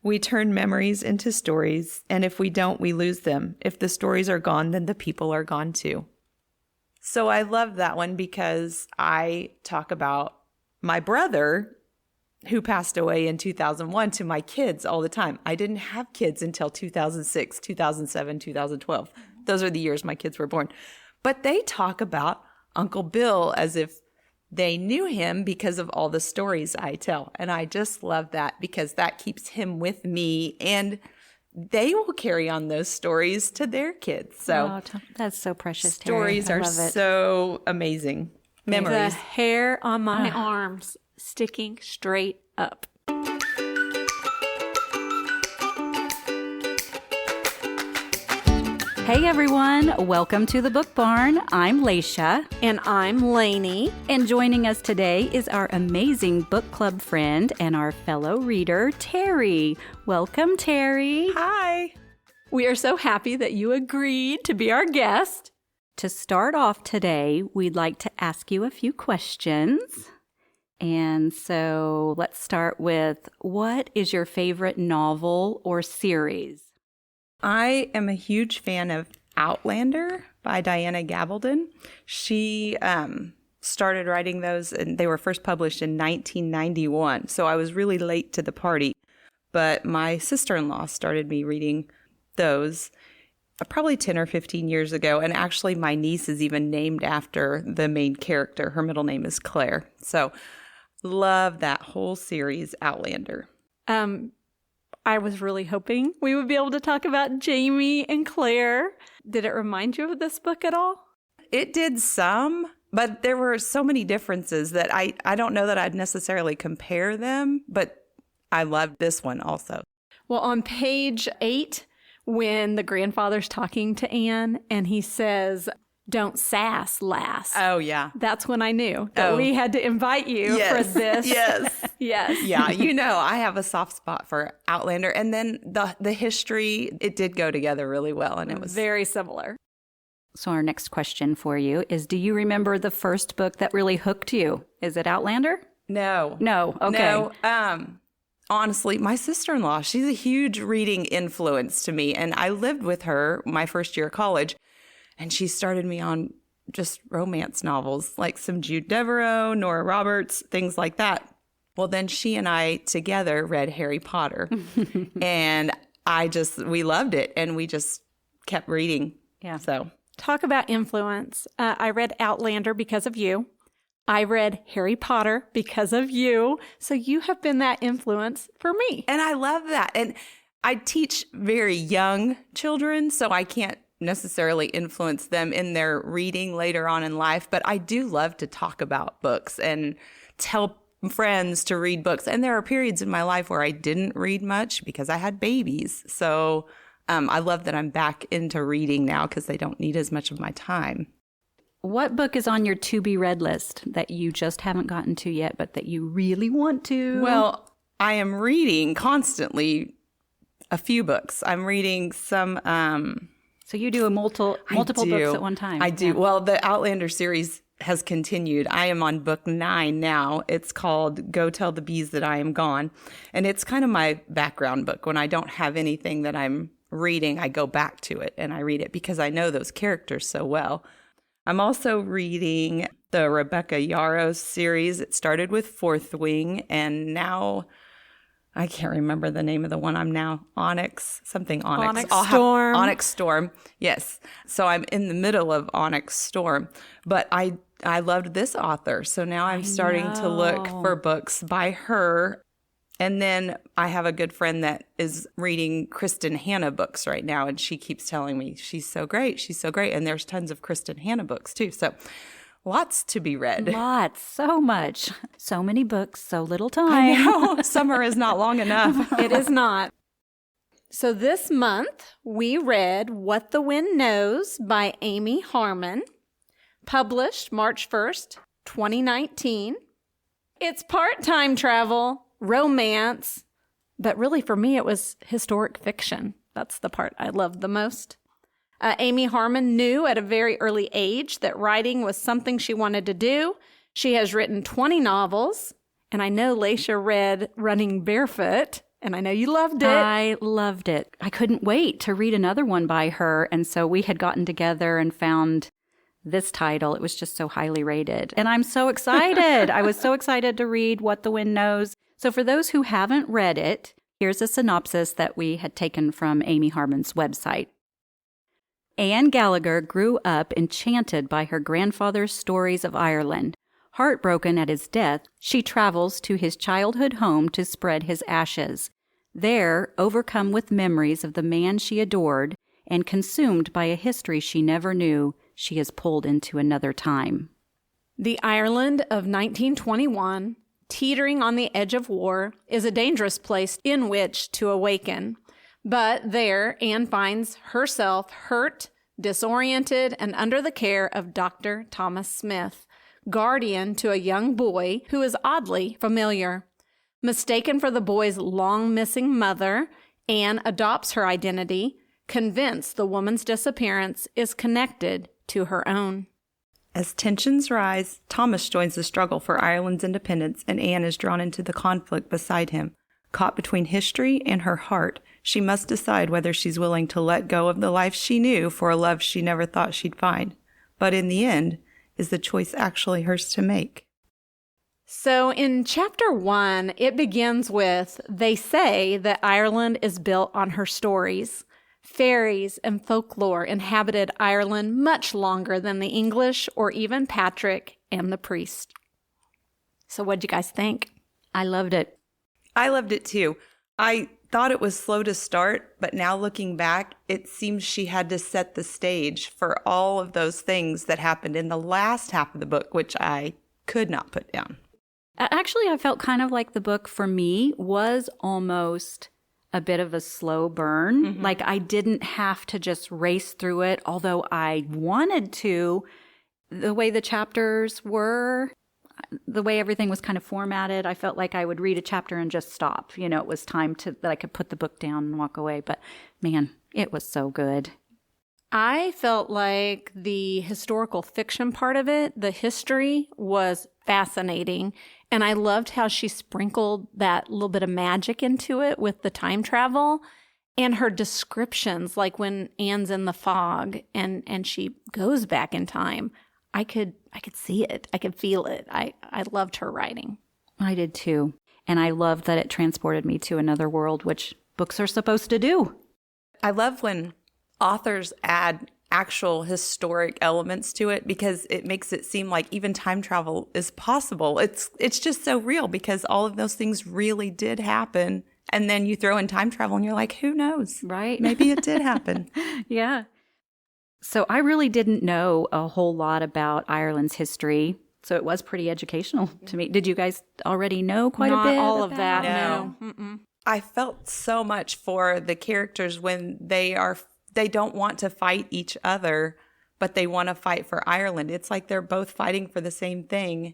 We turn memories into stories, and if we don't, we lose them. If the stories are gone, then the people are gone too. So I love that one because I talk about my brother who passed away in 2001 to my kids all the time. I didn't have kids until 2006, 2007, 2012. Those are the years my kids were born. But they talk about Uncle Bill as if they knew him because of all the stories I tell. And I just love that because that keeps him with me, and they will carry on those stories to their kids. So that's so precious, Teri. Stories are so amazing. Memories. The hair on my arms sticking straight up. Hey everyone, welcome to the Book Barn. I'm Lasha. And I'm Lanie. And joining us today is our amazing book club friend and our fellow reader, Teri. Welcome, Teri. Hi. We are so happy that you agreed to be our guest. To start off today, we'd like to ask you a few questions. And so let's start with, what is your favorite novel or series? I am a huge fan of Outlander by Diana Gabaldon. She started writing those, and they were first published in 1991. So I was really late to the party. But my sister-in-law started me reading those probably 10 or 15 years ago. And actually, my niece is even named after the main character. Her middle name is Claire. So love that whole series, Outlander. I was really hoping we would be able to talk about Jamie and Claire. Did it remind you of this book at all? It did some, but there were so many differences that I don't know that I'd necessarily compare them, but I loved this one also. Well, on page 8, when the grandfather's talking to Anne and he says, "Don't sass, lass." Oh, yeah. That's when I knew that we had to invite you for this. Yes. Yes. Yeah, I have a soft spot for Outlander. And then the history, it did go together really well. And it was very similar. So our next question for you is, do you remember the first book that really hooked you? Is it Outlander? No. Okay. No. Honestly, my sister-in-law, she's a huge reading influence to me. And I lived with her my first year of college. And she started me on just romance novels, like some Jude Deveraux, Nora Roberts, things like that. Well, then she and I together read Harry Potter. And we loved it. And we just kept reading. Yeah. So talk about influence. I read Outlander because of you. I read Harry Potter because of you. So you have been that influence for me. And I love that. And I teach very young children, so I can't necessarily influence them in their reading later on in life, but I do love to talk about books and tell friends to read books. And there are periods in my life where I didn't read much because I had babies. So I love that I'm back into reading now because they don't need as much of my time. What book is on your to-be-read list that you just haven't gotten to yet, but that you really want to? Well, I am reading constantly a few books. I'm reading some... So you do multiple books at one time. I do. Yeah. Well, the Outlander series has continued. I am on book 9 now. It's called Go Tell the Bees That I Am Gone. And it's kind of my background book. When I don't have anything that I'm reading, I go back to it and I read it because I know those characters so well. I'm also reading the Rebecca Yarros series. It started with Fourth Wing, and now I can't remember the name of the one I'm now. Onyx Storm. Onyx Storm. Yes. So I'm in the middle of Onyx Storm. But I loved this author. So now I'm starting to look for books by her. And then I have a good friend that is reading Kristen Hanna books right now. And she keeps telling me, she's so great. She's so great. And there's tons of Kristen Hanna books too. So lots to be read. Lots. So much. So many books, so little time. I know. Summer is not long enough. It is not. So this month, we read What the Wind Knows by Amy Harmon, published March 1st, 2019. It's part-time travel, romance, but really for me, it was historic fiction. That's the part I loved the most. Amy Harmon knew at a very early age that writing was something she wanted to do. She has written 20 novels, and I know Lasha read Running Barefoot and I know you loved it. I loved it. I couldn't wait to read another one by her. And so we had gotten together and found this title. It was just so highly rated. And I'm so excited. I was so excited to read What the Wind Knows. So for those who haven't read it, here's a synopsis that we had taken from Amy Harmon's website. Anne Gallagher grew up enchanted by her grandfather's stories of Ireland. Heartbroken at his death, she travels to his childhood home to spread his ashes. There, overcome with memories of the man she adored and consumed by a history she never knew, she is pulled into another time. The Ireland of 1921, teetering on the edge of war, is a dangerous place in which to awaken. But there, Anne finds herself hurt, disoriented, and under the care of Dr. Thomas Smith, guardian to a young boy who is oddly familiar. Mistaken for the boy's long-missing mother, Anne adopts her identity, convinced the woman's disappearance is connected to her own. As tensions rise, Thomas joins the struggle for Ireland's independence, and Anne is drawn into the conflict beside him. Caught between history and her heart, she must decide whether she's willing to let go of the life she knew for a love she never thought she'd find. But in the end, is the choice actually hers to make? So in chapter 1, it begins with, they say that Ireland is built on her stories. Fairies and folklore inhabited Ireland much longer than the English or even Patrick and the priest. So what'd you guys think? I loved it. I loved it too. I thought it was slow to start, but now looking back, it seems she had to set the stage for all of those things that happened in the last half of the book, which I could not put down. Actually, I felt kind of like the book for me was almost a bit of a slow burn. Mm-hmm. Like I didn't have to just race through it, although I wanted to. The way the chapters were, the way everything was kind of formatted, I felt like I would read a chapter and just stop. You know, it was time that I could put the book down and walk away. But man, it was so good. I felt like the historical fiction part of it, the history, was fascinating. And I loved how she sprinkled that little bit of magic into it with the time travel and her descriptions, like when Anne's in the fog and she goes back in time. I could see it. I could feel it. I loved her writing. I did too. And I loved that it transported me to another world, which books are supposed to do. I love when authors add actual historic elements to it because it makes it seem like even time travel is possible. It's just so real because all of those things really did happen. And then you throw in time travel and you're like, who knows? Right. Maybe it did happen. Yeah. So I really didn't know a whole lot about Ireland's history. So it was pretty educational to me. Did you guys already know quite a bit? Not all about of that, it? no. Mm-mm. I felt so much for the characters when they don't want to fight each other, but they want to fight for Ireland. It's like they're both fighting for the same thing,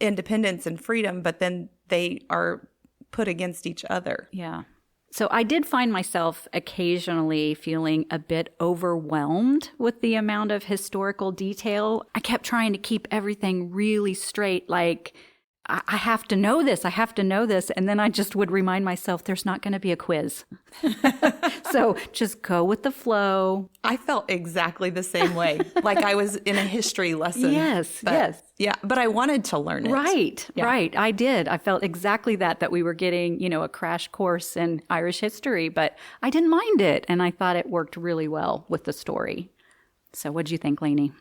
independence and freedom, but then they are put against each other. Yeah. So I did find myself occasionally feeling a bit overwhelmed with the amount of historical detail. I kept trying to keep everything really straight, like, I have to know this. I have to know this. And then I just would remind myself there's not going to be a quiz. So just go with the flow. I felt exactly the same way. Like I was in a history lesson. Yes, but, yes. Yeah, but I wanted to learn it. Right, Yeah. right. I did. I felt exactly that we were getting, a crash course in Irish history, but I didn't mind it. And I thought it worked really well with the story. So what'd you think, Lanie?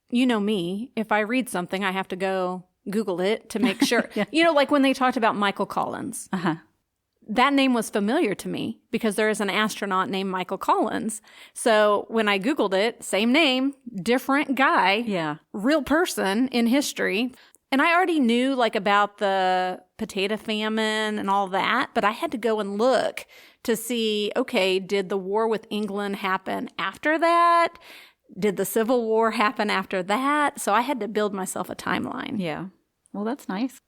You know me. If I read something, I have to go Google it to make sure. Yeah. Like when they talked about Michael Collins. Uh-huh. That name was familiar to me because there is an astronaut named Michael Collins. So when I Googled it, same name, different guy, Yeah. real person in history. And I already knew about the potato famine and all that, but I had to go and look to see, okay, did the war with England happen after that? Did the Civil War happen after that? So I had to build myself a timeline. Yeah. Well, that's nice.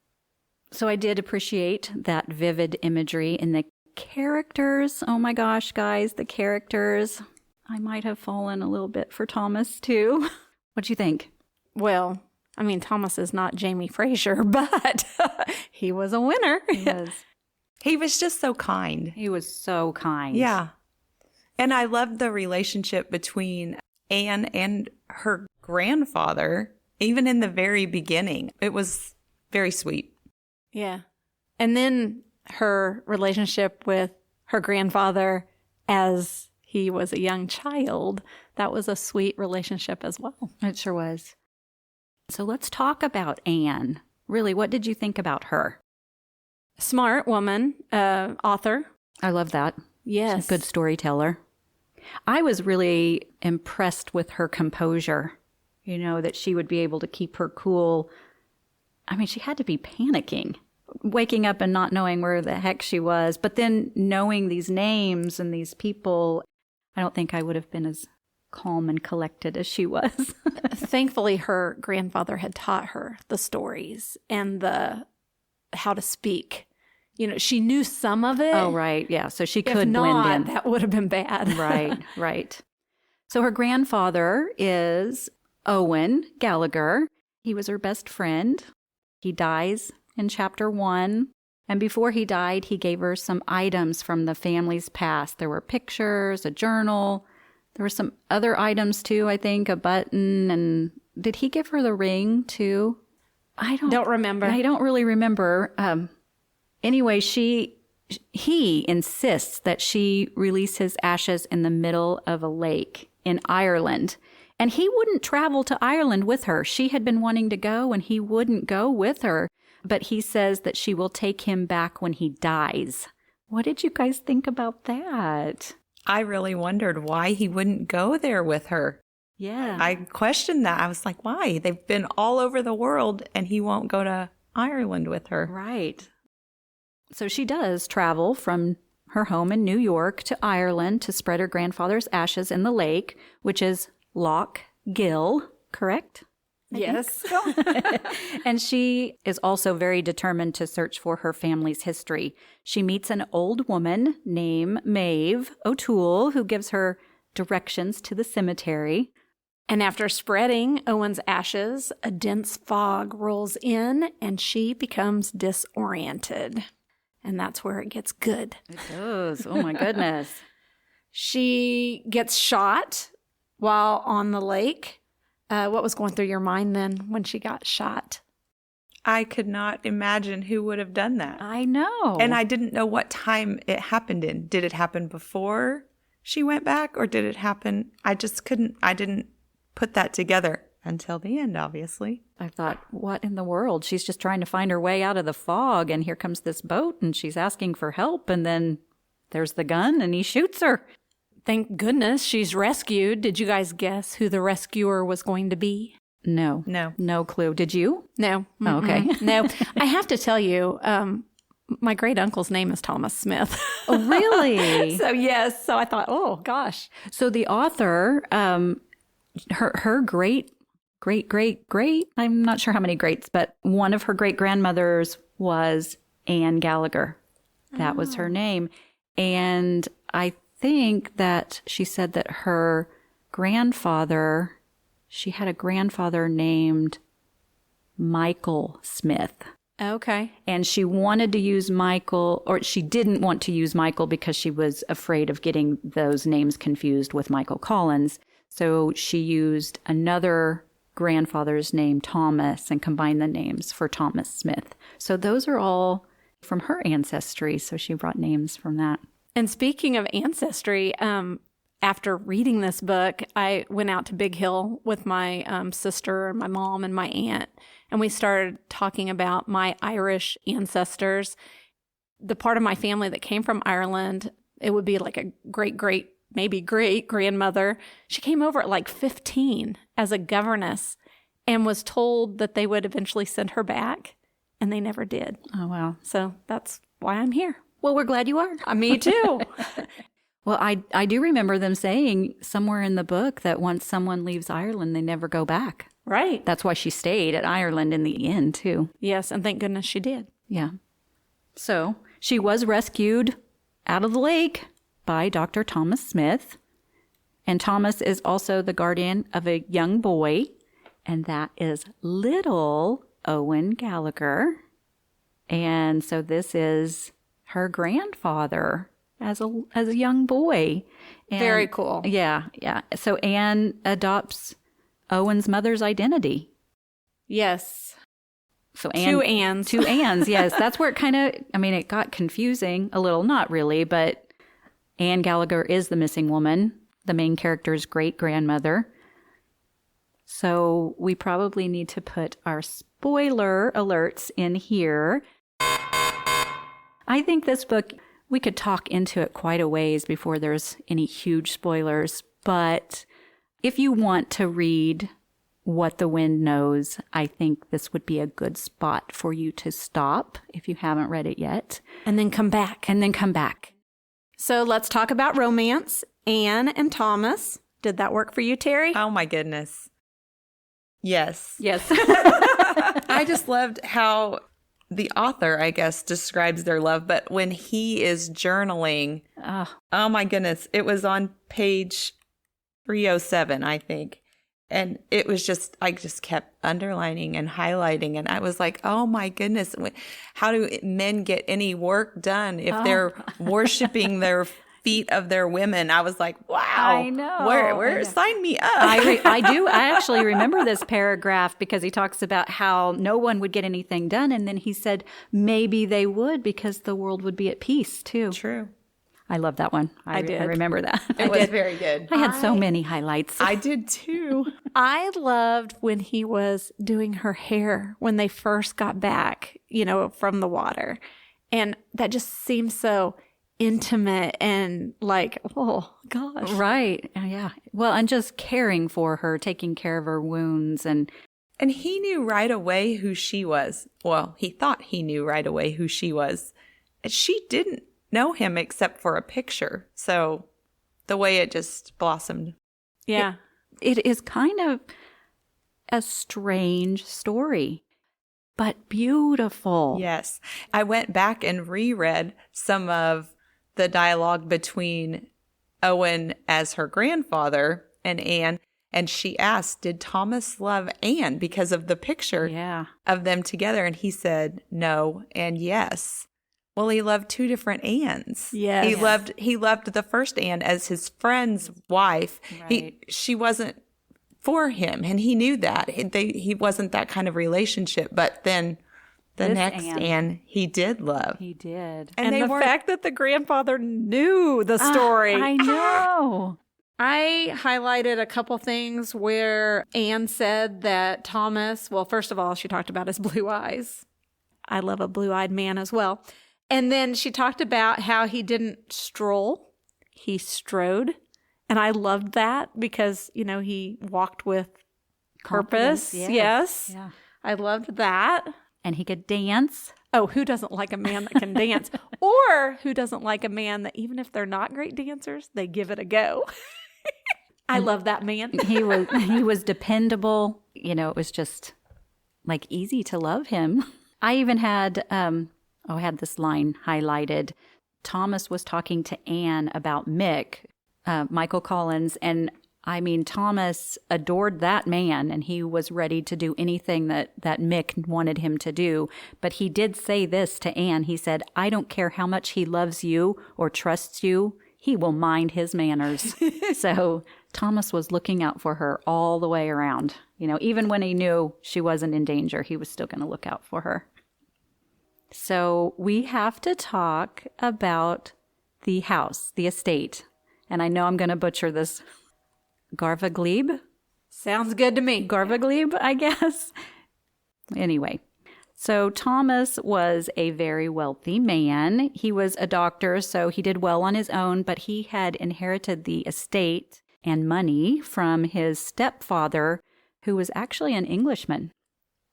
So I did appreciate that vivid imagery in the characters. Oh my gosh, guys, the characters. I might have fallen a little bit for Thomas too. What'd you think? Well, Thomas is not Jamie Fraser, but he was a winner. He was. He was just so kind. He was so kind. Yeah. And I loved the relationship between Anne and her grandfather, even in the very beginning. It was very sweet. Yeah. And then her relationship with her grandfather as he was a young child, that was a sweet relationship as well. It sure was. So let's talk about Anne. Really, what did you think about her? Smart woman, author. I love that. Yes. She's a good storyteller. I was really impressed with her composure, that she would be able to keep her cool. I mean, she had to be panicking, waking up and not knowing where the heck she was, but then knowing these names and these people. I don't think I would have been as calm and collected as she was. Thankfully, her grandfather had taught her the stories and how to speak. She knew some of it. Oh, right. Yeah. So she could blend in. That That would have been bad. Right. So her grandfather is Owen Gallagher. He was her best friend. He dies in chapter 1. And before he died, he gave her some items from the family's past. There were pictures, a journal. There were some other items too, I think, a button. And did he give her the ring too? I don't remember. I don't really remember. Anyway, he insists that she release his ashes in the middle of a lake in Ireland. And he wouldn't travel to Ireland with her. She had been wanting to go, and he wouldn't go with her. But he says that she will take him back when he dies. What did you guys think about that? I really wondered why he wouldn't go there with her. Yeah. I questioned that. I was like, why? They've been all over the world, and he won't go to Ireland with her. Right. So she does travel from her home in New York to Ireland to spread her grandfather's ashes in the lake, which is Loch Gill, correct? Yes. And she is also very determined to search for her family's history. She meets an old woman named Maeve O'Toole, who gives her directions to the cemetery. And after spreading Owen's ashes, a dense fog rolls in and she becomes disoriented. And that's where it gets good. It does. Oh, my goodness. She gets shot while on the lake. What was going through your mind then when she got shot? I could not imagine who would have done that. I know. And I didn't know what time it happened in. Did it happen before she went back, or did it happen? I didn't put that together until the end, obviously. I thought, what in the world? She's just trying to find her way out of the fog, and here comes this boat, and she's asking for help, and then there's the gun, and he shoots her. Thank goodness she's rescued. Did you guys guess who the rescuer was going to be? No. No clue. Did you? No. Oh, okay. No. I have to tell you, my great uncle's name is Thomas Smith. Oh, really? So, yes. So I thought, oh, gosh. So the author, her great, I'm not sure how many greats, but one of her great-grandmothers was Anne Gallagher. That was her name. And I think that she said that her grandfather, she had a grandfather named Michael Smith. Okay. And she wanted to use Michael, or she didn't want to use Michael because she was afraid of getting those names confused with Michael Collins. So she used another grandfather's name, Thomas, and combined the names for Thomas Smith. So those are all from her ancestry. So she brought names from that. And speaking of ancestry, after reading this book, I went out to Big Hill with my sister, my mom, and my aunt, and we started talking about my Irish ancestors. The part of my family that came from Ireland, it would be like a maybe great-grandmother. She came over at like 15 as a governess and was told that they would eventually send her back, and they never did. Oh, wow. So that's why I'm here. Well, we're glad you are. Me too. Well, I do remember them saying somewhere in the book that once someone leaves Ireland, they never go back. Right. That's why she stayed at Ireland in the end, too. Yes, and thank goodness she did. Yeah. So she was rescued out of the lake by Dr. Thomas Smith. And Thomas is also the guardian of a young boy, and that is little Owen Gallagher. And so this is her grandfather as a young boy. And, Very cool. Yeah. So Anne adopts Owen's mother's identity. Yes. So Two Annes. Two Annes, yes. That's where it got confusing a little, not really, but Anne Gallagher is the missing woman, the main character's great-grandmother. So we probably need to put our spoiler alerts in here. I think this book, we could talk into it quite a ways before there's any huge spoilers, but if you want to read What the Wind Knows, I think this would be a good spot for you to stop if you haven't read it yet. And then come back. So let's talk about romance. Anne and Thomas. Did that work for you, Teri? Oh, my goodness. Yes. Yes. I just loved how the author, I guess, describes their love. But when he is journaling, oh my goodness, it was on page 307, I think. And it was just, I just kept underlining and highlighting. And I was like, oh my goodness, how do men get any work done if they're worshiping their feet of their women? I was like, wow. I know. Where sign me up. I do. I actually remember this paragraph because he talks about how no one would get anything done. And then he said maybe they would because the world would be at peace too. True. I love that one. I remember that. It was very good. I had so many highlights. I did too. I loved when he was doing her hair when they first got back, from the water. And that just seems so intimate and like, oh gosh. Right. Yeah. Well, and just caring for her, taking care of her wounds. And he knew right away who she was. Well, he thought he knew right away who she was. She didn't know him except for a picture. So the way it just blossomed. Yeah. It is kind of a strange story, but beautiful. Yes. I went back and reread some of the dialogue between Owen as her grandfather and Anne. And she asked, did Thomas love Anne because of the picture of them together? And he said no and yes. Well, he loved two different Annes. Yes. He loved the first Anne as his friend's wife. Right. She wasn't for him, and he knew that. He wasn't that kind of relationship. But then the next Anne he did love. He did. And the fact that the grandfather knew the story. I know. I highlighted a couple things where Anne said that Thomas, well, first of all, she talked about his blue eyes. I love a blue-eyed man as well. And then she talked about how he didn't stroll, he strode. And I loved that because, he walked with purpose. Yes. Yeah. I loved that. And he could dance. Oh, who doesn't like a man that can dance? Or who doesn't like a man that even if they're not great dancers, they give it a go? I love that man. He was dependable. It was just like easy to love him. I even had I had this line highlighted. Thomas was talking to Anne about Mick, Michael Collins, and Thomas adored that man, and he was ready to do anything that Mick wanted him to do. But he did say this to Anne. He said, I don't care how much he loves you or trusts you. He will mind his manners. So Thomas was looking out for her all the way around. Even when he knew she wasn't in danger, he was still going to look out for her. So we have to talk about the house, the estate. And I know I'm going to butcher this. Garvaglebe? Sounds good to me. Garvaglebe, I guess. Anyway, so Thomas was a very wealthy man. He was a doctor, so he did well on his own, but he had inherited the estate and money from his stepfather, who was actually an Englishman.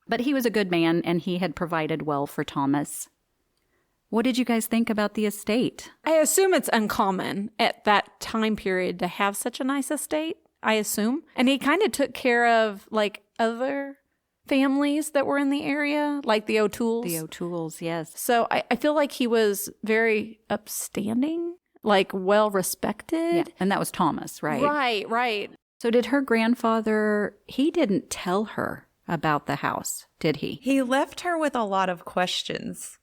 But he was a good man, and he had provided well for Thomas. What did you guys think about the estate? I assume it's uncommon at that time period to have such a nice estate, I assume. And he kind of took care of, other families that were in the area, like the O'Tooles. The O'Tooles, yes. So I feel like he was very upstanding, well-respected. Yeah, and that was Thomas, right? Right. So did her grandfather, he didn't tell her about the house, did he? He left her with a lot of questions.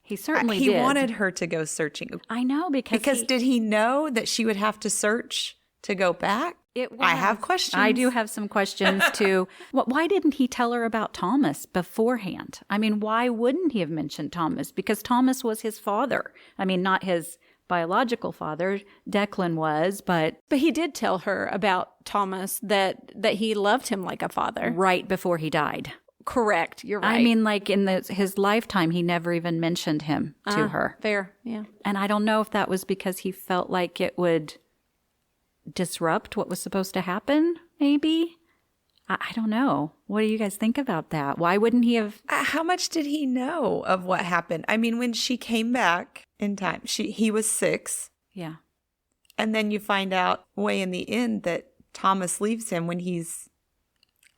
He certainly he did. wanted her to go searching. I know, because Did he know that she would have to search to go back? I have questions. I do have some questions too. Why didn't he tell her about Thomas beforehand? I mean, why wouldn't he have mentioned Thomas? Because Thomas was his father. I mean, not his biological father. Declan was, but he did tell her about Thomas, that he loved him like a father. Right before he died. Correct. You're right. I mean, like in his lifetime, he never even mentioned him to her. Fair. Yeah. And I don't know if that was because he felt like it would disrupt what was supposed to happen, maybe. I don't know. What do you guys think about that? Why wouldn't he have? How much did he know of what happened? I mean, when she came back in time, he was 6. Yeah. And then you find out way in the end that Thomas leaves him when he's,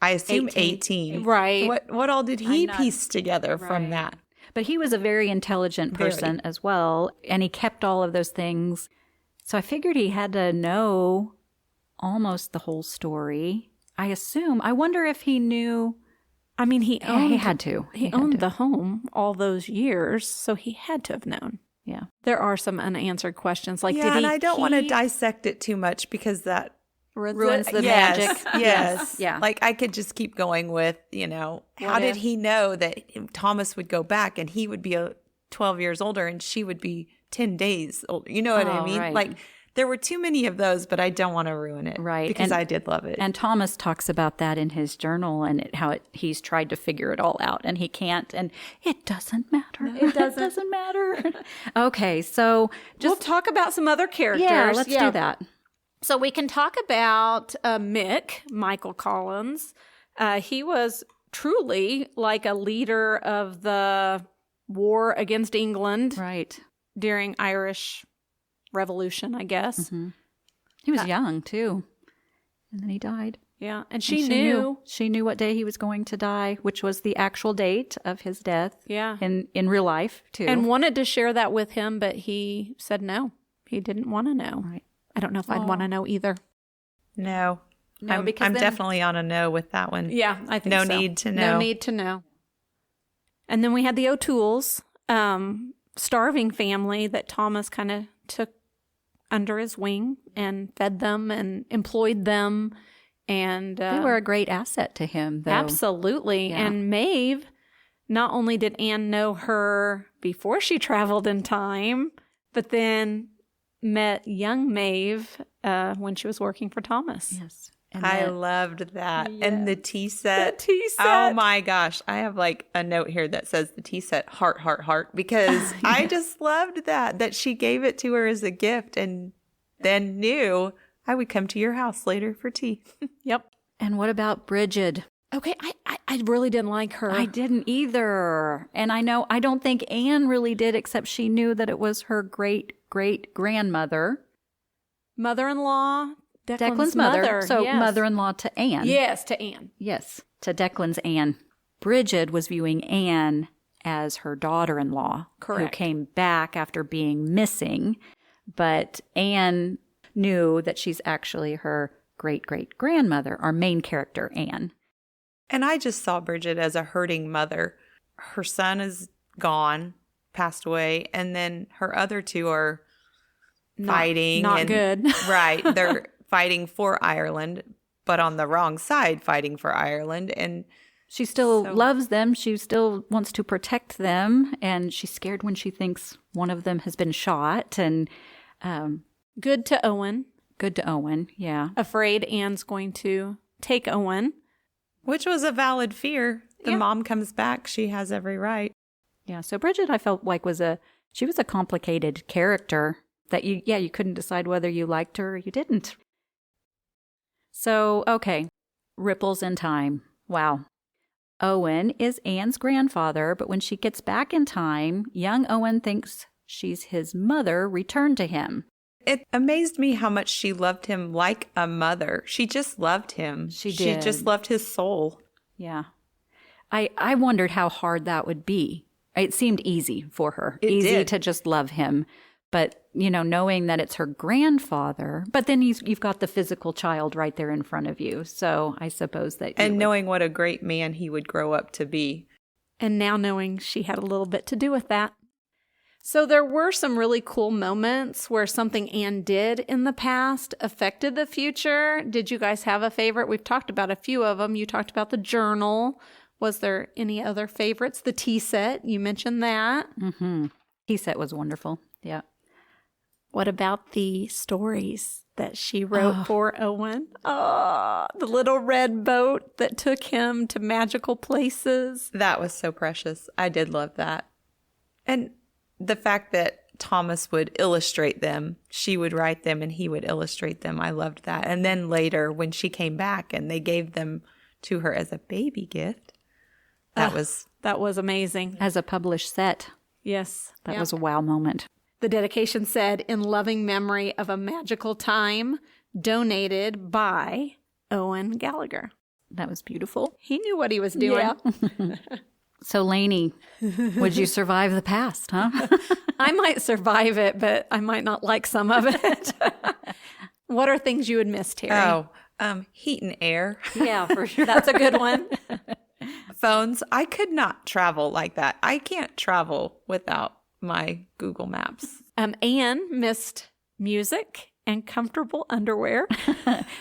I assume, 18. Right. What all did he piece together from that? But he was a very intelligent person as well, and he kept all of those things. So I figured he had to know almost the whole story. I assume. I wonder if he knew. I mean, he had to. He owned the home all those years, so he had to have known. Yeah. There are some unanswered questions. Like, did he? And I don't want to dissect it too much because that ruins the magic. magic. Yes. Yeah. Like I could just keep going with, how did he know that Thomas would go back and he would be 12 years older and she would be 10 days older? You know what I mean? Right. Like there were too many of those, but I don't want to ruin it. Right. Because I did love it. And Thomas talks about that in his journal and he's tried to figure it all out and he can't. And it doesn't matter. It doesn't matter. Okay. So We'll talk about some other characters. Yeah, let's do that. So we can talk about Mick, Michael Collins. He was truly like a leader of the war against England. Right. During Irish Revolution, I guess. Mm-hmm. He was young too. And then he died. Yeah. And she knew. She knew what day he was going to die, which was the actual date of his death. Yeah. In real life too. And wanted to share that with him, but he said no. He didn't want to know. Right. I don't know if I'd want to know either. No. Because I'm definitely on a no with that one. Yeah, I think no so. need to know. No need to know. And then we had the O'Tooles, starving family that Thomas kind of took under his wing and fed them and employed them. And they were a great asset to him, though. Absolutely. Yeah. And Maeve, not only did Anne know her before she traveled in time, but then met young Maeve when she was working for Thomas. Yes. I loved that. Yeah. And the tea set. The tea set. Oh my gosh. I have like a note here that says the tea set, heart, heart, heart, because I just loved that she gave it to her as a gift and then knew I would come to your house later for tea. Yep. And what about Bridget? Okay, I really didn't like her. I didn't either. And I don't think Anne really did, except she knew that it was her great-great-grandmother. Mother-in-law. Declan's mother. So yes. mother-in-law to Anne. Yes, to Anne. Yes, to Declan's Anne. Bridget was viewing Anne as her daughter-in-law. Correct. Who came back after being missing. But Anne knew that she's actually her great-great-grandmother, our main character, Anne. And I just saw Bridget as a hurting mother. Her son is gone, passed away, and then her other two are fighting. Not good. Right. They're fighting for Ireland, but on the wrong side fighting for Ireland. And she still loves them. She still wants to protect them. And she's scared when she thinks one of them has been shot. And good to Owen. Good to Owen, yeah. Afraid Anne's going to take Owen. Which was a valid fear. The mom comes back. She has every right. Yeah, so Bridget, I felt like she was a complicated character that you couldn't decide whether you liked her or you didn't. So, okay, ripples in time. Wow. Owen is Anne's grandfather, but when she gets back in time, young Owen thinks she's his mother returned to him. It amazed me how much she loved him like a mother. She just loved him. She did. She just loved his soul. Yeah. I wondered how hard that would be. It seemed easy for her. It easy did. to just love him. But, knowing that it's her grandfather, but then you've got the physical child right there in front of you. So I suppose that knowing what a great man he would grow up to be. And now knowing she had a little bit to do with that. So there were some really cool moments where something Anne did in the past affected the future. Did you guys have a favorite? We've talked about a few of them. You talked about the journal. Was there any other favorites? The tea set, you mentioned that. Mm-hmm. Tea set was wonderful. Yeah. What about the stories that she wrote for Owen? Oh, the little red boat that took him to magical places. That was so precious. I did love that. And the fact that Thomas would illustrate them, she would write them and he would illustrate them. I loved that. And then later when she came back and they gave them to her as a baby gift, that was amazing. As a published set. Yes. That was a wow moment. The dedication said, in loving memory of a magical time, donated by Owen Gallagher. That was beautiful. He knew what he was doing. Yeah. So, Lanie, would you survive the past, huh? I might survive it, but I might not like some of it. What are things you would miss, Teri? Heat and air. Yeah, for sure. That's a good one. Phones. I could not travel like that. I can't travel without my Google Maps. Anne missed music and comfortable underwear.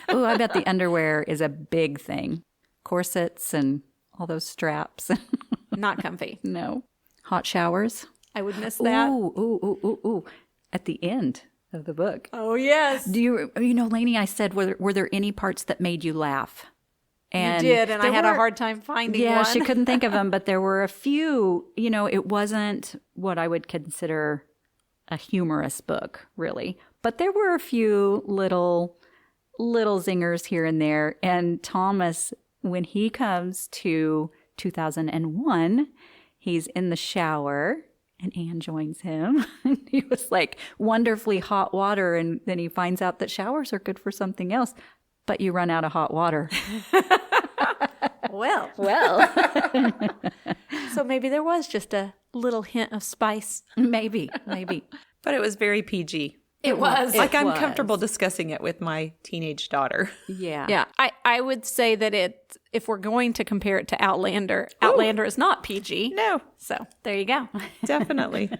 Oh, I bet the underwear is a big thing. Corsets and all those straps. Not comfy. No. Hot showers. I would miss that. Ooh. At the end of the book. Oh, yes. Do you know, Lanie, I said, were there any parts that made you laugh? And you did, and I had a hard time finding one. Yeah, she couldn't think of them, but there were a few. You know, it wasn't what I would consider a humorous book, really. But there were a few little zingers here and there. And Thomas, when he comes to 2001, he's in the shower and Anne joins him. He was like, wonderfully hot water. And then he finds out that showers are good for something else. But you run out of hot water. Well. So maybe there was just a little hint of spice. Maybe. But it was very PG. It was. Like I'm comfortable discussing it with my teenage daughter. Yeah. Yeah. I would say that if we're going to compare it to Outlander, Outlander is not PG. No. So there you go. Definitely.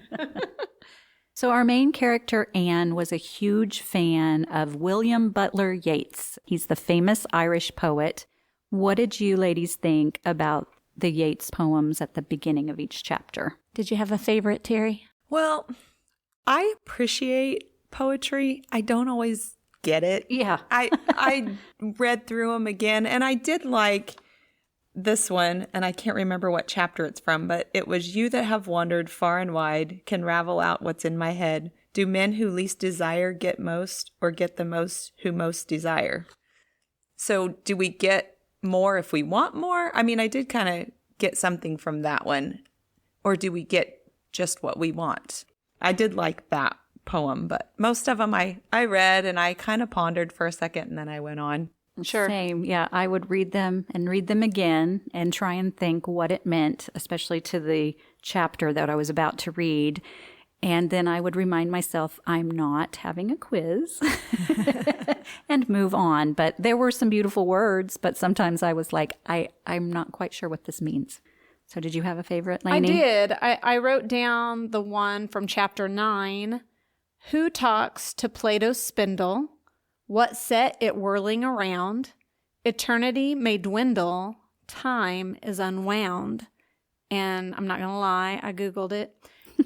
So our main character, Anne, was a huge fan of William Butler Yeats. He's the famous Irish poet. What did you ladies think about the Yeats poems at the beginning of each chapter? Did you have a favorite, Teri? Well, I appreciate poetry. I don't always get it. Yeah. I read through them again, and I did like this one, and I can't remember what chapter it's from, but it was, you that have wandered far and wide can ravel out what's in my head. Do men who least desire get most, or get the most who most desire? So do we get more if we want more? I mean, I did kind of get something from that one. Or do we get just what we want? I did like that poem, but most of them I read and I kind of pondered for a second and then I went on. Sure. Same. Yeah, I would read them again and try and think what it meant, especially to the chapter that I was about to read. And then I would remind myself I'm not having a quiz and move on. But there were some beautiful words, but sometimes I was like, I'm not quite sure what this means. So did you have a favorite, Lanie? I did. I wrote down the one from chapter 9. Who talks to Plato's spindle? What set it whirling around? Eternity may dwindle. Time is unwound. And I'm not going to lie, I Googled it.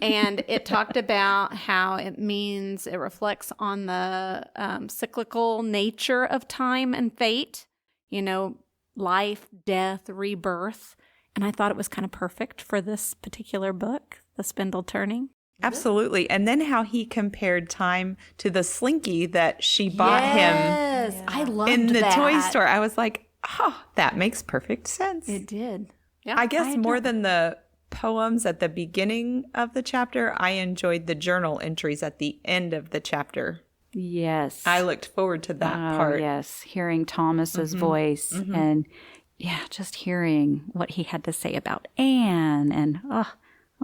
And it talked about how it reflects on the cyclical nature of time and fate. You know, life, death, rebirth. And I thought it was kind of perfect for this particular book, The Spindle Turning. Absolutely. And then how he compared time to the slinky that she bought him Yes, I loved in the that. toy store. I was like, oh, that makes perfect sense. It did. Yeah, I guess more than the poems at the beginning of the chapter, I enjoyed the journal entries at the end of the chapter. Yes. I looked forward to that part. Yes, hearing Thomas's voice and just hearing what he had to say about Anne and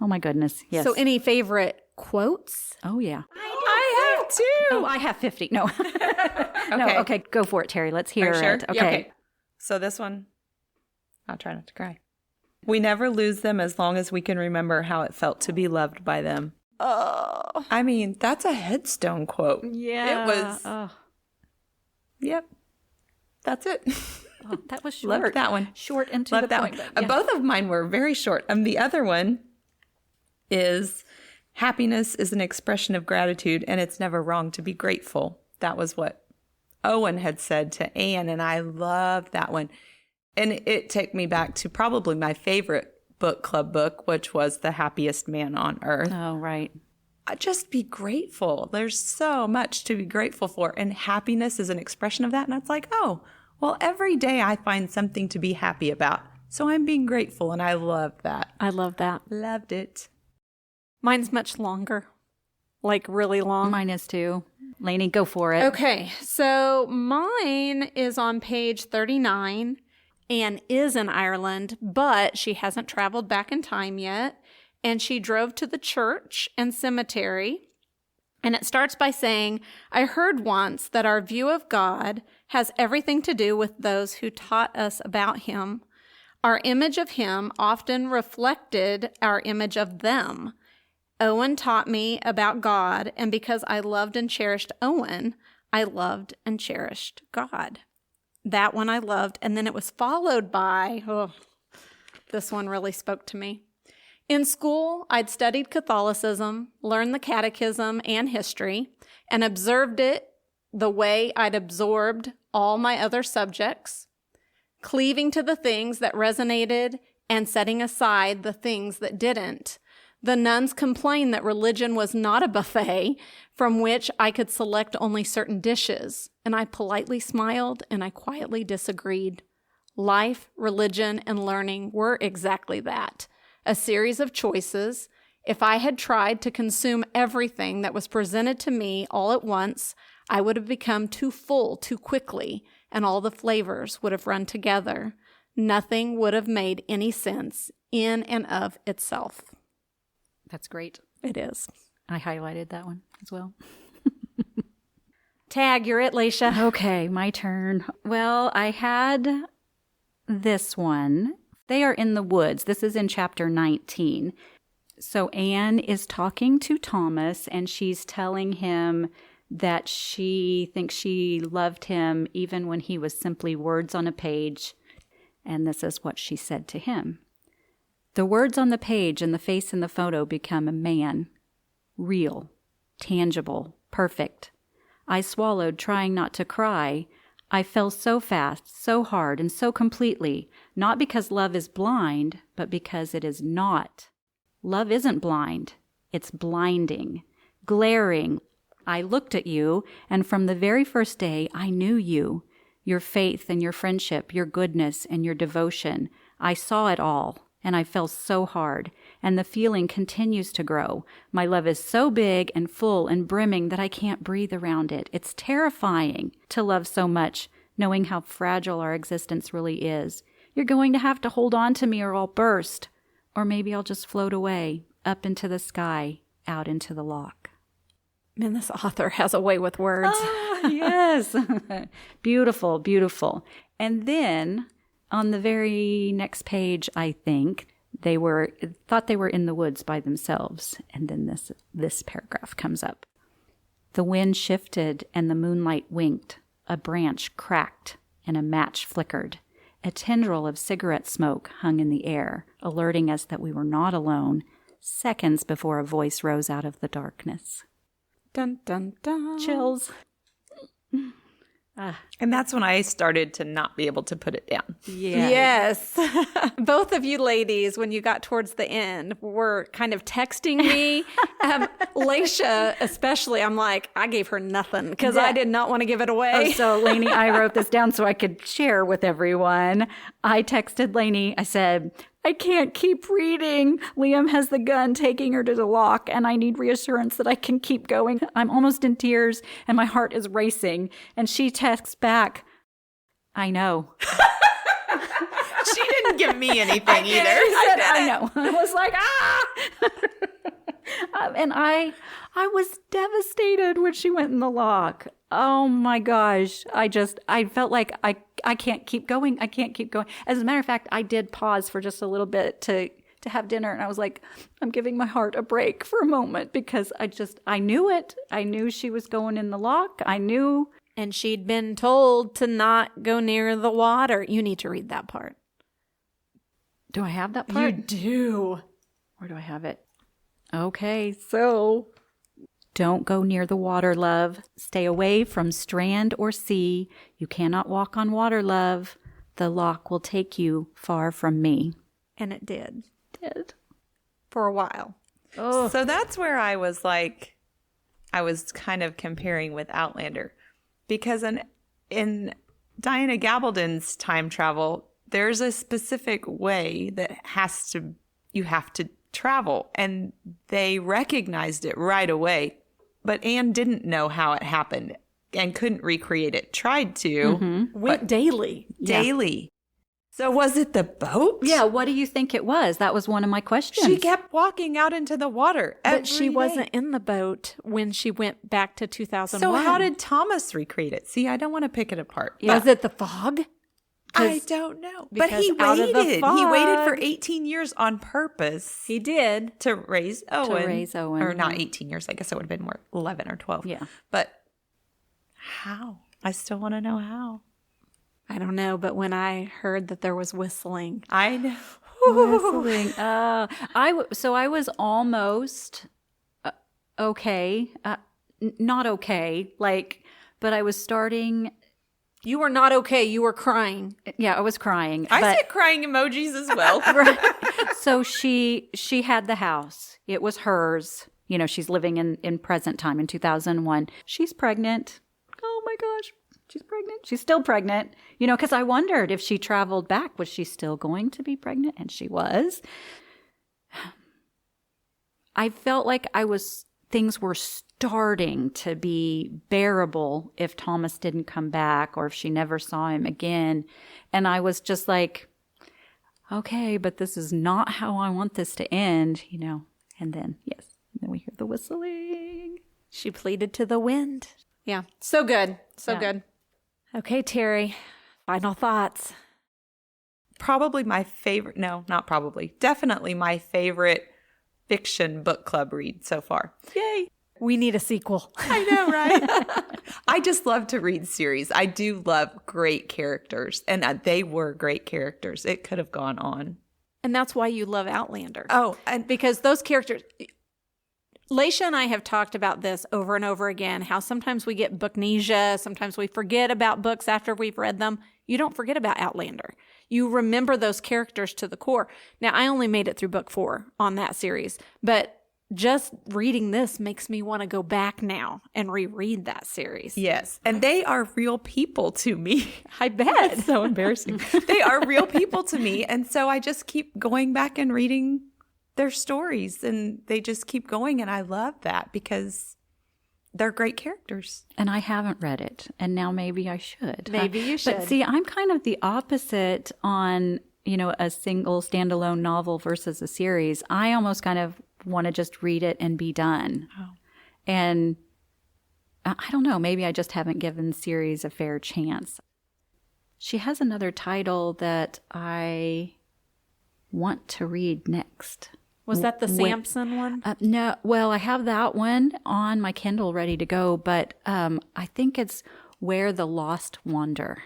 oh my goodness. Yes. So any favorite quotes? Oh yeah. I have two. Oh, I have 50. No. No, okay, go for it, Teri. Let's hear Are you sure? it. Yeah, okay. So this one, I'll try not to cry. We never lose them as long as we can remember how it felt to be loved by them. Oh. I mean, that's a headstone quote. Yeah. It was. Yep. That's it. Oh, that was short. Loved that one. Short and to Loved the that point. one. But yeah. Both of mine were very short. The other one is happiness is an expression of gratitude, and it's never wrong to be grateful. That was what Owen had said to Anne, and I loved that one. And it took me back to probably my favorite book club book, which was The Happiest Man on Earth. Oh, right. Just be grateful. There's so much to be grateful for, and happiness is an expression of that. And it's like, oh, well, every day I find something to be happy about. So I'm being grateful, and I love that. I love that. Loved it. Mine's much longer, like really long. Mine is too. Lanie, go for it. Okay, so mine is on page 39. Anne is in Ireland, but she hasn't traveled back in time yet. And she drove to the church and cemetery. And it starts by saying, I heard once that our view of God has everything to do with those who taught us about him. Our image of him often reflected our image of them. Owen taught me about God, and because I loved and cherished Owen, I loved and cherished God. That one I loved, and then it was followed by, this one really spoke to me. In school, I'd studied Catholicism, learned the catechism and history, and observed it the way I'd absorbed all my other subjects, cleaving to the things that resonated and setting aside the things that didn't. The nuns complained that religion was not a buffet from which I could select only certain dishes, and I politely smiled and I quietly disagreed. Life, religion, and learning were exactly that. A series of choices. If I had tried to consume everything that was presented to me all at once, I would have become too full too quickly, and all the flavors would have run together. Nothing would have made any sense in and of itself. That's great. It is. I highlighted that one as well. Tag, you're it, Lasha. Okay, my turn. Well, I had this one. They are in the woods. This is in chapter 19. So Anne is talking to Thomas, and she's telling him that she thinks she loved him even when he was simply words on a page. And this is what she said to him. The words on the page and the face in the photo become a man. Real, tangible, perfect. I swallowed, trying not to cry. I fell so fast, so hard, and so completely, not because love is blind, but because it is not. Love isn't blind. It's blinding, glaring. I looked at you, and from the very first day, I knew you. Your faith and your friendship, your goodness and your devotion. I saw it all, and I fell so hard, and the feeling continues to grow. My love is so big and full and brimming that I can't breathe around it. It's terrifying to love so much, knowing how fragile our existence really is. You're going to have to hold on to me or I'll burst. Or maybe I'll just float away, up into the sky, out into the loch. Man, this author has a way with words. Ah, yes. Beautiful, beautiful. And then on the very next page, I think, thought they were in the woods by themselves. And then this paragraph comes up. The wind shifted and the moonlight winked. A branch cracked and a match flickered. A tendril of cigarette smoke hung in the air, alerting us that we were not alone, seconds before a voice rose out of the darkness. Dun, dun, dun. Chills. And that's when I started to not be able to put it down. Yeah. Yes. Both of you ladies, when you got towards the end, were kind of texting me. Lasha, especially, I'm like, I gave her nothing because I did not want to give it away. Oh, so Lanie, I wrote this down so I could share with everyone. I texted Lanie. I said, I can't keep reading. Liam has the gun taking her to the loch, and I need reassurance that I can keep going. I'm almost in tears, and my heart is racing. And she texts back, I know. She didn't give me anything either. I know. I was like, and I was devastated when she went in the loch. Oh my gosh. I felt like I can't keep going. I can't keep going. As a matter of fact, I did pause for just a little bit to to have dinner. And I was like, I'm giving my heart a break for a moment because I knew it. I knew she was going in the loch. I knew. And she'd been told to not go near the water. You need to read that part. Do I have that part? You do. Where do I have it? Okay, so don't go near the water, love. Stay away from strand or sea. You cannot walk on water, love. The loch will take you far from me. And it did. Did. For a while. Oh. So that's where I was like, I was kind of comparing with Outlander. Because in Diana Gabaldon's time travel, there's a specific way that you have to travel. And they recognized it right away. But Anne didn't know how it happened and couldn't recreate it. Tried to. Went daily. Daily. Yeah. So was it the boat? Yeah, what do you think it was? That was one of my questions. She kept walking out into the water But she day. wasn't in the boat when she went back to 2001. So how did Thomas recreate it? See, I don't want to pick it apart. Was it the fog? I don't know. But he out of the waited. He waited for fog- 18 years on purpose He did. to raise Owen. Or not 18 years. I guess it would have been more 11 or 12. Yeah. But how? I still want to know how. I don't know, but when I heard that there was whistling, I know. Whistling. I was almost okay. Not okay. But I was starting. you were not okay. You were crying. Yeah, I was crying. I but- said crying emojis as well. So she had the house. It was hers. You know, she's living in present time in 2001. She's pregnant. Oh my gosh. She's pregnant. She's still pregnant. You know, because I wondered if she traveled back, was she still going to be pregnant? And she was. I felt like things were starting to be bearable if Thomas didn't come back or if she never saw him again. And I was just like, okay, but this is not how I want this to end, you know. And then, yes, then we hear the whistling. She pleaded to the wind. Yeah. So good. So Yeah. good. Okay, Teri, final thoughts. Probably my favorite. No, not probably. Definitely my favorite fiction book club read so far. Yay. We need a sequel. I know, right? I just love to read series. I do love great characters, and they were great characters. It could have gone on. And that's why you love Outlander. Oh, and Because those characters, Lasha and I have talked about this over and over again, how sometimes we get booknesia, sometimes we forget about books after we've read them. You don't forget about Outlander. You remember those characters to the core. Now, I only made it through book 4 on that series, but just reading this makes me want to go back now and reread that series. yes, and they are real people to me. I bet. So embarrassing. They are real people to me, and so I just keep going back and reading their stories, and they just keep going, and I love that because they're great characters. And I haven't read it, and now maybe I should. Maybe you should. But see, I'm kind of the opposite on, you know, a single standalone novel versus a series. I almost kind of want to just read it and be done. Oh. And I don't know, maybe I just haven't given series a fair chance. She has another title that I want to read next. Was that the Samson one? No, well, I have that one on my Kindle ready to go, but I think it's Where the Lost Wander.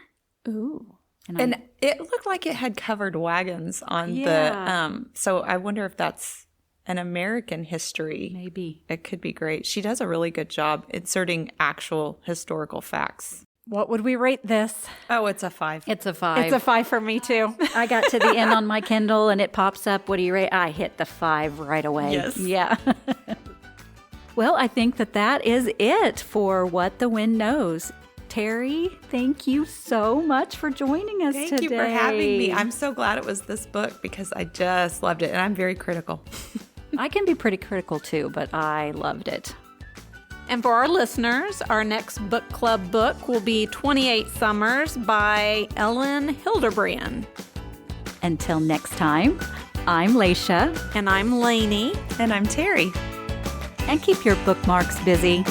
Ooh. And it looked like it had covered wagons on the, so I wonder if that's an American history. Maybe. It could be great. She does a really good job inserting actual historical facts. What would we rate this? Oh, it's a 5. It's a 5. It's a 5 for me, too. I got to the end on my Kindle and it pops up. What do you rate? I hit the 5 right away. Yes. Yeah. Well, I think that is it for What the Wind Knows. Teri, thank you so much for joining us today. Thank you for having me. I'm so glad it was this book because I just loved it, and I'm very critical. I can be pretty critical too, but I loved it. And for our listeners, our next book club book will be 28 Summers by Ellen Hilderbrand. Until next time, I'm Lasha. And I'm Lanie. And I'm Teri. And keep your bookmarks busy.